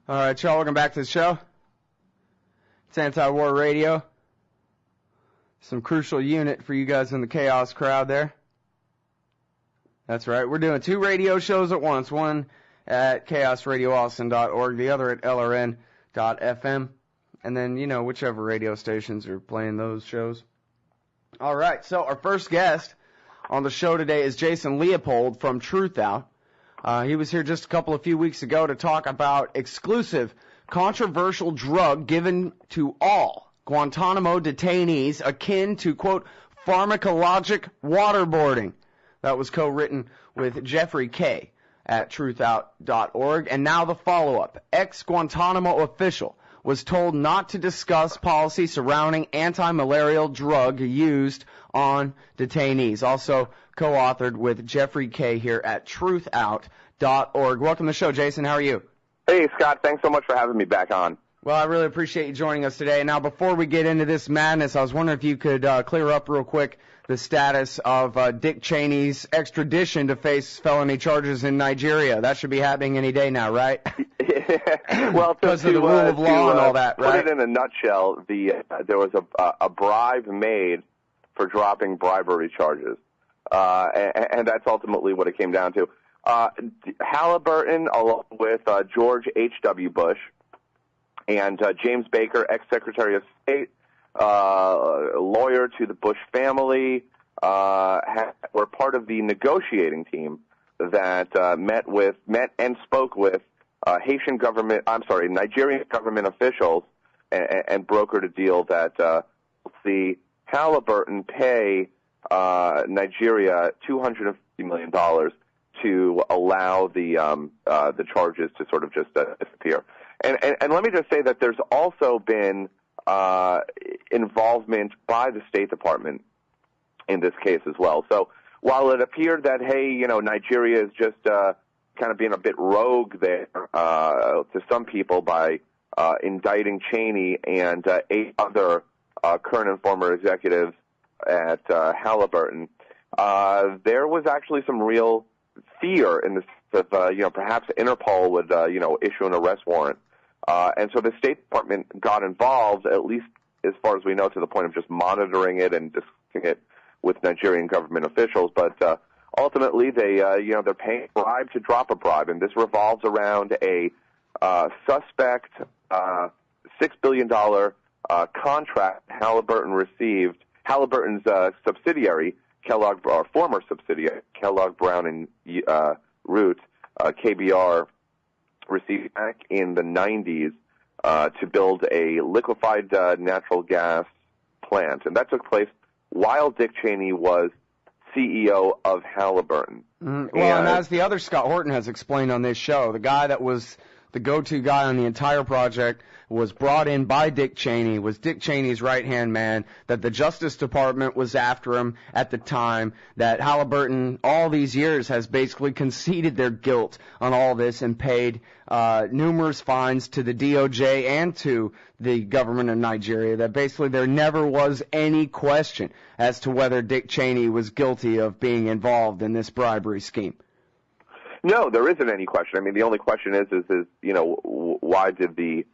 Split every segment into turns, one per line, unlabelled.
All right, y'all, welcome back to the show. It's Anti-War Radio. Some crucial unit for you guys in the chaos crowd there. That's right. We're doing 2 radio shows at once, one at chaosradioaustin.org, the other at lrn.fm, and then, you know, whichever radio stations are playing those shows. All right, so our first guest on the show today is Jason Leopold from Truthout. He was here just a few weeks ago to talk about exclusive, controversial drug given to all Guantanamo detainees akin to, quote, pharmacologic waterboarding. That was co-written with Jeffrey K. at truthout.org. And now the follow-up. Ex-Guantanamo official was told not to discuss policy surrounding anti-malarial drug used on detainees. Also co-authored with Jeffrey K. here at truthout.org. Welcome to the show, Jason. How are you?
Hey, Scott. Thanks so much for having me back on.
Well, I really appreciate you joining us today. Now, before we get into this madness, I was wondering if you could clear up real quick the status of Dick Cheney's extradition to face felony charges in Nigeria. That should be happening any day now, right?
Well,
because of the rule of law and all that, right?
Put it in a nutshell, there was a bribe made for dropping bribery charges, and that's ultimately what it came down to. Halliburton, along with George H.W. Bush and James Baker, ex-Secretary of State, lawyer to the Bush family, were part of the negotiating team that met and spoke with Nigerian government officials and brokered a deal that see Halliburton pay Nigeria $250 million to allow the charges to sort of just disappear. And let me just say that there's also been involvement by the State Department in this case as well. So while it appeared that, hey, you know, Nigeria is just kind of being a bit rogue there to some people by indicting Cheney and 8 other current and former executives at Halliburton, there was actually some real fear in the sense of, perhaps Interpol would, issue an arrest warrant. And so the State Department got involved, at least as far as we know, to the point of just monitoring it and discussing it with Nigerian government officials. But ultimately, they're paying a bribe to drop a bribe, and this revolves around a suspect $6 billion contract Halliburton received. Halliburton's subsidiary, former subsidiary, Kellogg Brown and Root, KBR, received back in the 90s to build a liquefied natural gas plant. And that took place while Dick Cheney was CEO of Halliburton.
Well, and as the other Scott Horton has explained on this show, the guy that was the go-to guy on the entire project was brought in by Dick Cheney, was Dick Cheney's right-hand man, that the Justice Department was after him at the time, that Halliburton all these years has basically conceded their guilt on all this and paid numerous fines to the DOJ and to the government of Nigeria, that basically there never was any question as to whether Dick Cheney was guilty of being involved in this bribery scheme.
No, there isn't any question. I mean, the only question is why did the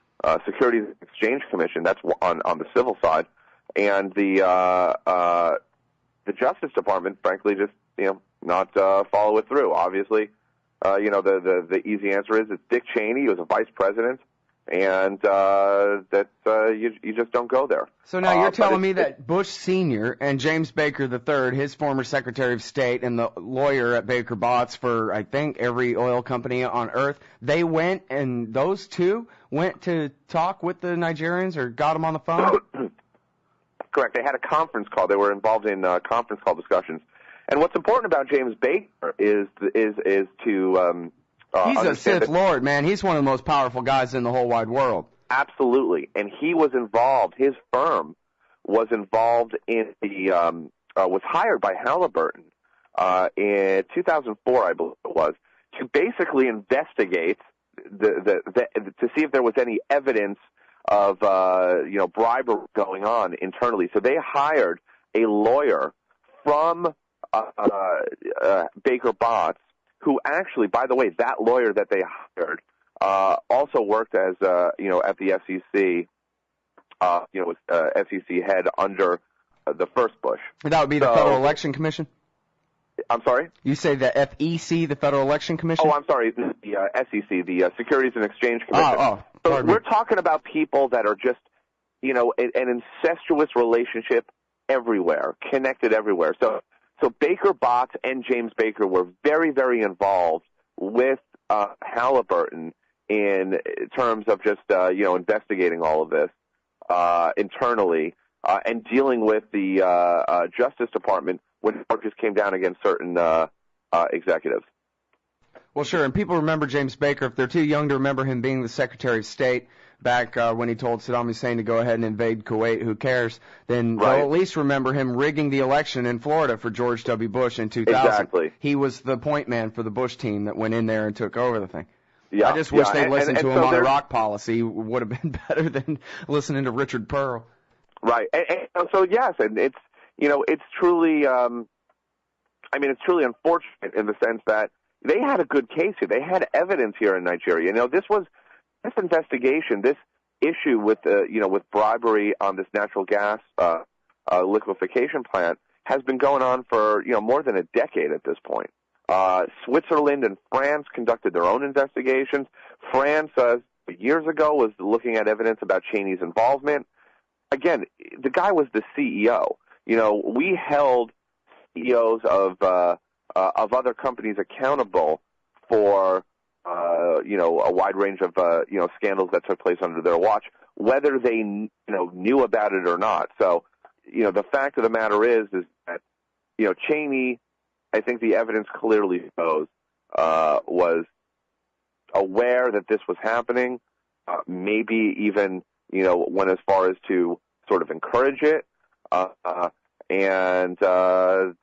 Securities and Exchange Commission, that's on the civil side, and the Justice Department, frankly, just not follow it through. Obviously, the easy answer is it's Dick Cheney. He was a vice president, and you just don't go there.
So now you're telling me that Bush Sr. and James Baker III, his former Secretary of State and the lawyer at Baker Botts for, I think, every oil company on earth, they went and those two went to talk with the Nigerians or got them on the phone?
Correct. They had a conference call. They were involved in conference call discussions. And what's important about James Baker is to
he's a Sith Lord, man. He's one of the most powerful guys in the whole wide world.
Absolutely. And he was involved, his firm was involved in was hired by Halliburton in 2004, I believe it was, to basically investigate to see if there was any evidence of, bribery going on internally. So they hired a lawyer from Baker Botts, who actually, by the way, that lawyer that they hired also worked as, at the SEC, was SEC head under the first Bush.
And that would be the Federal Election Commission?
I'm sorry?
You say the FEC, the Federal Election Commission?
Oh, I'm sorry, the SEC, the Securities and Exchange Commission. So we're talking about people that are just, an incestuous relationship everywhere, connected everywhere. So Baker Botts and James Baker were very, very involved with Halliburton in terms of just, investigating all of this internally and dealing with the Justice Department when charges came down against certain executives.
Well, sure, and people remember James Baker. If they're too young to remember him being the Secretary of State back when he told Saddam Hussein to go ahead and invade Kuwait, who cares, then they'll at least remember him rigging the election in Florida for George W. Bush in 2000.
Exactly.
He was the point man for the Bush team that went in there and took over the thing.
Yeah,
I just wish they'd listened to him
so
on Iraq policy. Would have been better than listening to Richard Pearl.
Right. And so, yes, and it's, it's truly, it's truly unfortunate in the sense that they had a good case here. They had evidence here in Nigeria. This investigation, this issue with, with bribery on this natural gas liquefaction plant has been going on for, more than a decade at this point. Switzerland and France conducted their own investigations. France, years ago, was looking at evidence about Cheney's involvement. Again, the guy was the CEO. We held CEOs of other companies accountable for, a wide range of, scandals that took place under their watch, whether they, knew about it or not. So, the fact of the matter is that, Cheney, I think the evidence clearly shows, was aware that this was happening, maybe even, went as far as to sort of encourage it, and at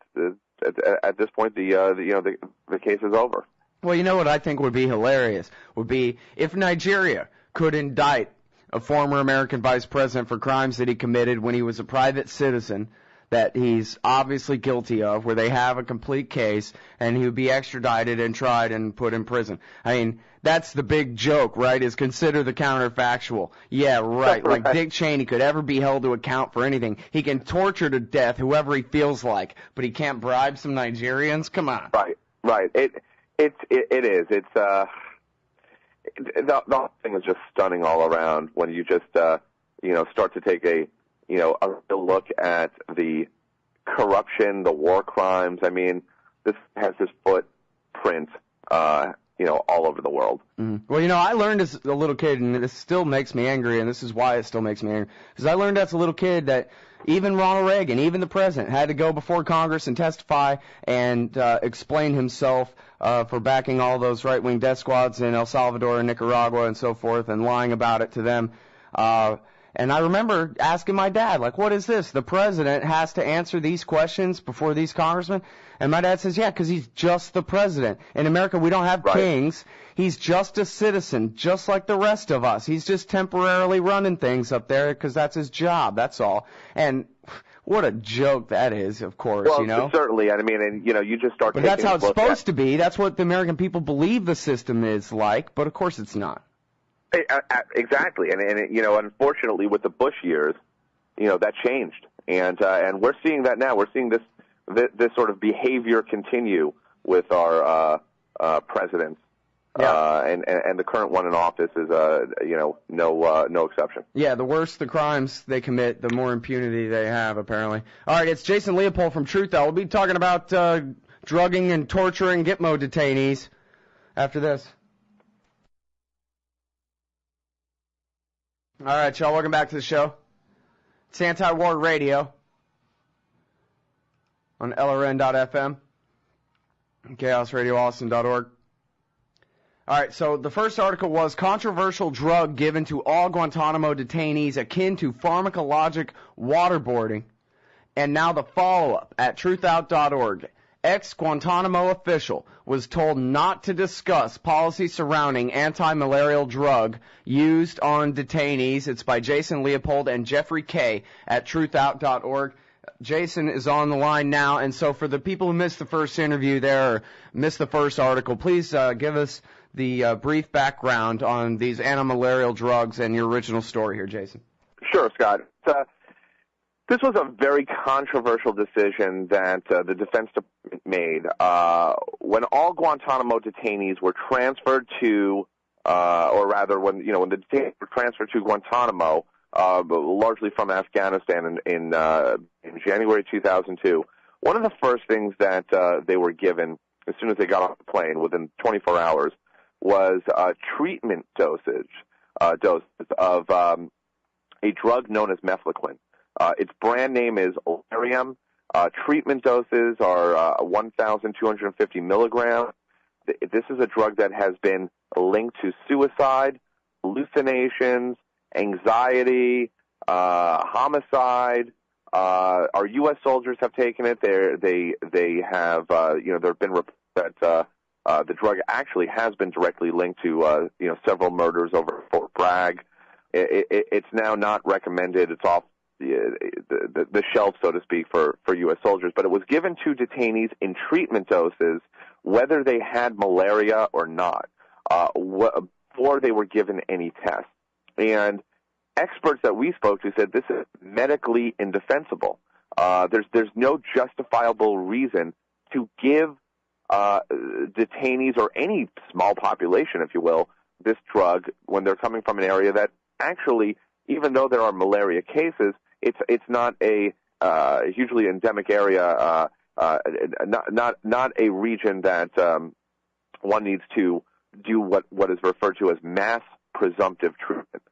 this point, the case is over.
Well, you know what I think would be hilarious would be if Nigeria could indict a former American vice president for crimes that he committed when he was a private citizen that he's obviously guilty of, where they have a complete case, and he would be extradited and tried and put in prison. I mean, that's the big joke, right, is consider the counterfactual. Yeah, right, like Dick Cheney could ever be held to account for anything. He can torture to death whoever he feels like, but he can't bribe some Nigerians? Come on.
Right. It is. It's, the whole thing is just stunning all around when you just, start to take a real look at the corruption, the war crimes. I mean, this has his footprint, all over the world.
Mm-hmm. Well, I learned as a little kid, and this still makes me angry, and this is why it still makes me angry, because I learned as a little kid that even Ronald Reagan, even the president, had to go before Congress and testify and explain himself for backing all those right-wing death squads in El Salvador and Nicaragua and so forth, and lying about it to them. And I remember asking my dad, like, what is this? The president has to answer these questions before these congressmen? And my dad says, yeah, because he's just the president. In America, we don't have kings. He's just a citizen, just like the rest of us. He's just temporarily running things up there because that's his job. That's all. And what a joke that is, of course,
Well, certainly. I mean, and, you just start
But that's how it's supposed to be. That's what the American people believe the system is like, but of course it's not.
Exactly, and unfortunately, with the Bush years, that changed, and we're seeing that now. We're seeing this sort of behavior continue with our presidents, and the current one in office is no exception. Yeah,
the worse the crimes they commit, the more impunity they have, apparently. All right, it's Jason Leopold from Truthout. We'll be talking about drugging and torturing Gitmo detainees after this. All right, y'all, welcome back to the show. It's Anti-War Radio on LRN.FM and ChaosRadioAustin.org. All right, so the first article was controversial drug given to all Guantanamo detainees akin to pharmacologic waterboarding. And now the follow-up at truthout.org. Ex-Guantanamo official was told not to discuss policy surrounding anti-malarial drug used on detainees. It's by Jason Leopold and Jeffrey Kay at truthout.org. Jason is on the line now, and so for the people who missed the first interview there or missed the first article, please give us the brief background on these antimalarial drugs and your original story here, Jason.
Sure, Scott. This was a very controversial decision that the Defense Department made when all Guantanamo detainees were transferred to, or rather, when the detainees were transferred to Guantanamo, largely from Afghanistan in January 2002. One of the first things that they were given as soon as they got off the plane, within 24 hours, was treatment doses of a drug known as mefloquine. Its brand name is Malaria. Treatment doses are 1,250 milligrams. This is a drug that has been linked to suicide, hallucinations, anxiety, homicide. Our U.S. soldiers have taken it. They have, there have been reports that the drug actually has been directly linked to, several murders over Fort Bragg. It's now not recommended. It's off the shelf, so to speak, for U.S. soldiers. But it was given to detainees in treatment doses, whether they had malaria or not, before they were given any tests. And experts that we spoke to said this is medically indefensible. There's no justifiable reason to give detainees or any small population, if you will, this drug when they're coming from an area that actually, even though there are malaria cases, it's not a hugely endemic area, not a region that one needs to do what is referred to as mass presumptive treatment.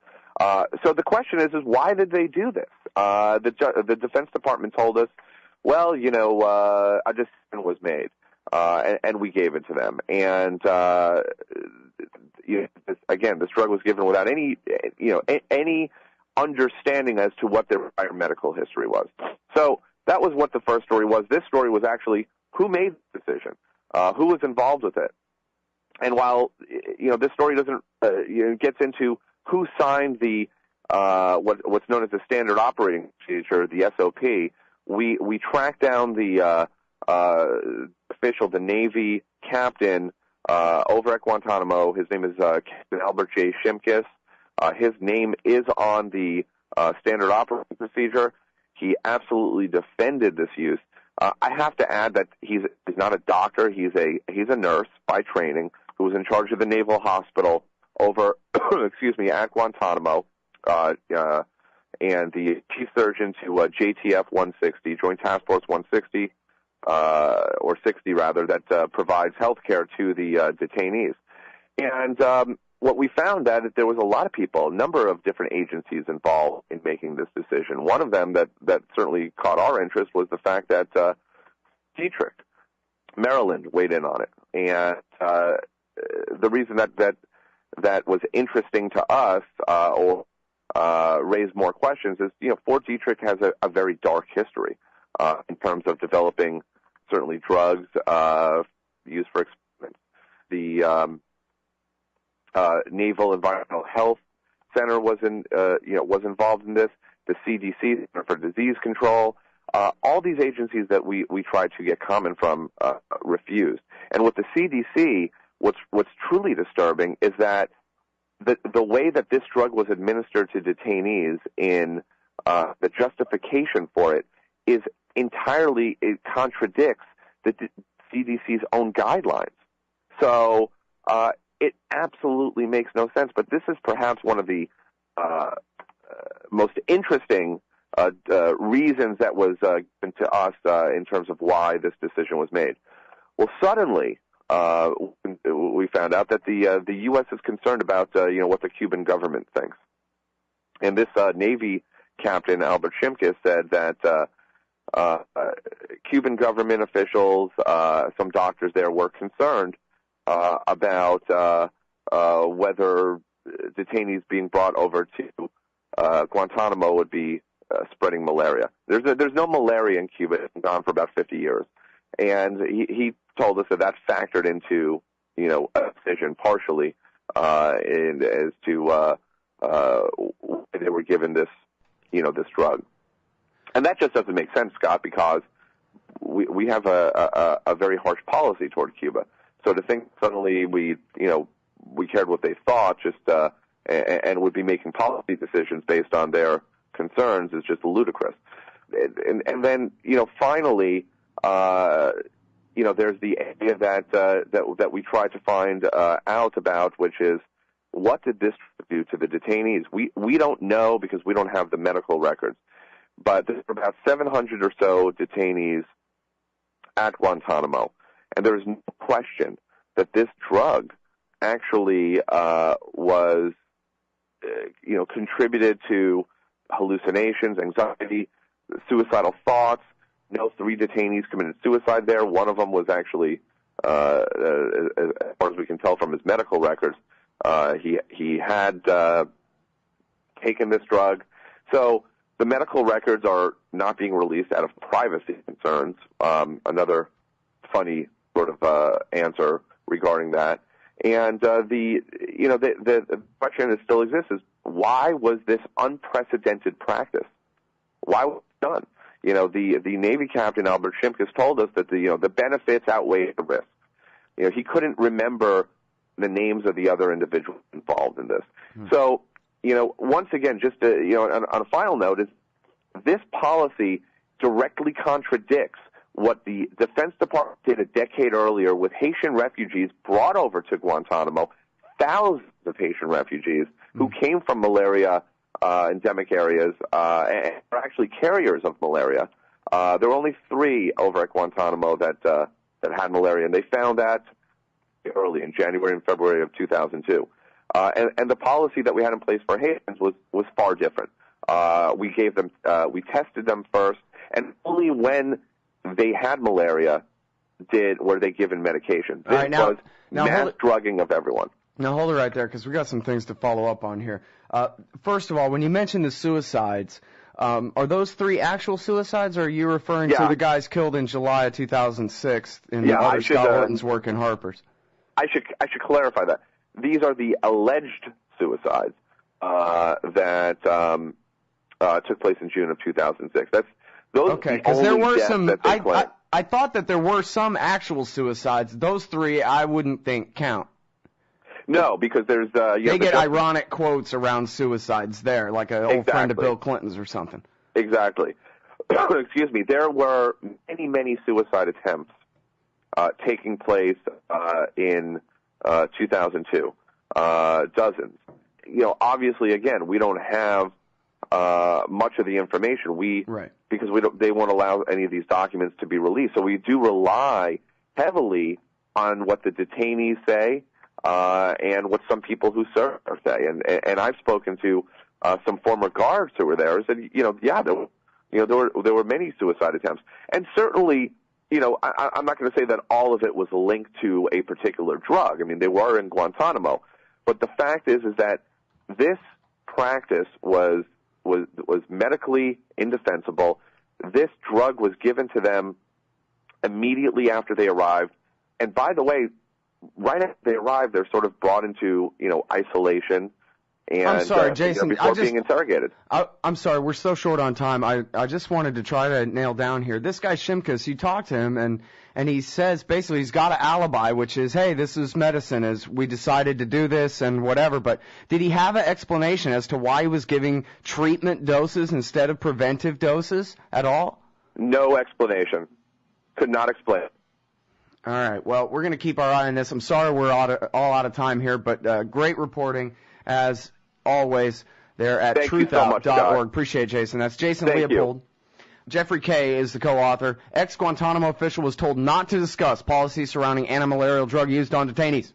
So the question is why did they do this? The Defense Department told us, well, a decision was made, and we gave it to them. And this drug was given without any understanding as to what their prior medical history was. So that was what the first story was. This story was actually who made the decision, who was involved with it. And while this story doesn't gets into who signed the what's known as the standard operating procedure, the SOP, we tracked down the official, the Navy captain over at Guantanamo. His name is Captain Albert J. Shimkus. His name is on the standard operating procedure. He absolutely defended this use. I have to add that he's not a doctor. He's a nurse by training who was in charge of the Naval Hospital over, at Guantanamo, and the chief surgeon to JTF 160, Joint Task Force 160, or 60 rather, that provides health care to the detainees. And what we found that there was a lot of people, a number of different agencies involved in making this decision. One of them that certainly caught our interest was the fact that Dietrich, Maryland, weighed in on it. And the reason that was interesting to us or raised more questions is, Fort Detrick has a very dark history in terms of developing certainly drugs used for experiments. The Naval Environmental Health Center was involved in this. The CDC, Center for Disease Control, all these agencies that we tried to get comment from refused. And with the CDC, what's truly disturbing is that the way that this drug was administered to detainees in the justification for it is entirely, it contradicts the CDC's own guidelines. So it absolutely makes no sense. But this is perhaps one of the most interesting reasons that was given to us in terms of why this decision was made. Well, suddenly we found out that the U.S. is concerned about what the Cuban government thinks, and this Navy captain Albert Shimkus said that Cuban government officials, some doctors there, were concerned about whether detainees being brought over to Guantanamo would be spreading malaria. There's no malaria in Cuba. It's been gone for about 50 years. And he told us that factored into, a decision partially as to why they were given this, this drug. And that just doesn't make sense, Scott, because we have a very harsh policy toward Cuba. So to think suddenly we, we cared what they thought, and would be making policy decisions based on their concerns is just ludicrous. And then, finally, there's the area that we tried to find out about, which is what did this do to the detainees? We don't know because we don't have the medical records, but there were about 700 or so detainees at Guantanamo, and there is no question that this drug actually was, contributed to hallucinations, anxiety, suicidal thoughts. 3 detainees committed suicide there. One of them was actually, as far as we can tell from his medical records, he had taken this drug. So the medical records are not being released out of privacy concerns. Another funny sort of answer regarding that. And the question that still exists is, why was this unprecedented practice? Why was it done? The Navy captain, Albert Shimkus, told us that the benefits outweigh the risks. He couldn't remember the names of the other individuals involved in this. So, once again, just on a final note, is this policy directly contradicts what the Defense Department did a decade earlier with Haitian refugees brought over to Guantanamo, thousands of Haitian refugees who came from malaria endemic areas and are actually carriers of malaria. There were only 3 over at Guantanamo that had malaria, and they found that early in January and February of 2002. And the policy that we had in place for Haitians was far different. We tested them first, and only when they had malaria were they given medication. This was mass drugging of everyone.
Now hold it right there, because we got some things to follow up on here. First of all, when you mentioned the suicides, are those 3 actual suicides, or are you referring to the guys killed in July of 2006 in the other Scott Horton's work in Harper's? I
should clarify that. These are the alleged suicides that took place in June of 2006.
Okay, because there were some. I thought that there were some actual suicides. Those 3 I wouldn't think count.
No, because there's
they get ironic quotes around suicides there, like an old friend of Bill Clinton's or something.
Exactly. Excuse me. There were many suicide attempts taking place in 2002. Dozens. Obviously, again, we don't have much of the information. Because they won't allow any of these documents to be released. So we do rely heavily on what the detainees say and what some people who serve say. And I've spoken to some former guards who were there and said, there were many suicide attempts. And certainly, I'm not going to say that all of it was linked to a particular drug. I mean, they were in Guantanamo. But the fact is that this practice was medically indefensible. This drug was given to them immediately after they arrived. And by the way, right after they arrived, they're sort of brought into, isolation and
I'm sorry, Jason,
before being interrogated.
I'm sorry, we're so short on time. I just wanted to try to nail down here. This guy Shimkus, you talked to him, and he says basically he's got an alibi, which is, hey, this is medicine, as we decided to do this and whatever. But did he have an explanation as to why he was giving treatment doses instead of preventive doses at all?
No explanation. Could not explain it.
All right. Well, we're going to keep our eye on this. I'm sorry we're all out of time here, but great reporting as always there at Truthout.org. Appreciate it, Jason. That's Jason Leopold. Jeffrey Kay is the co-author. Ex-Guantanamo official was told not to discuss policy surrounding anti-malarial drug used on detainees.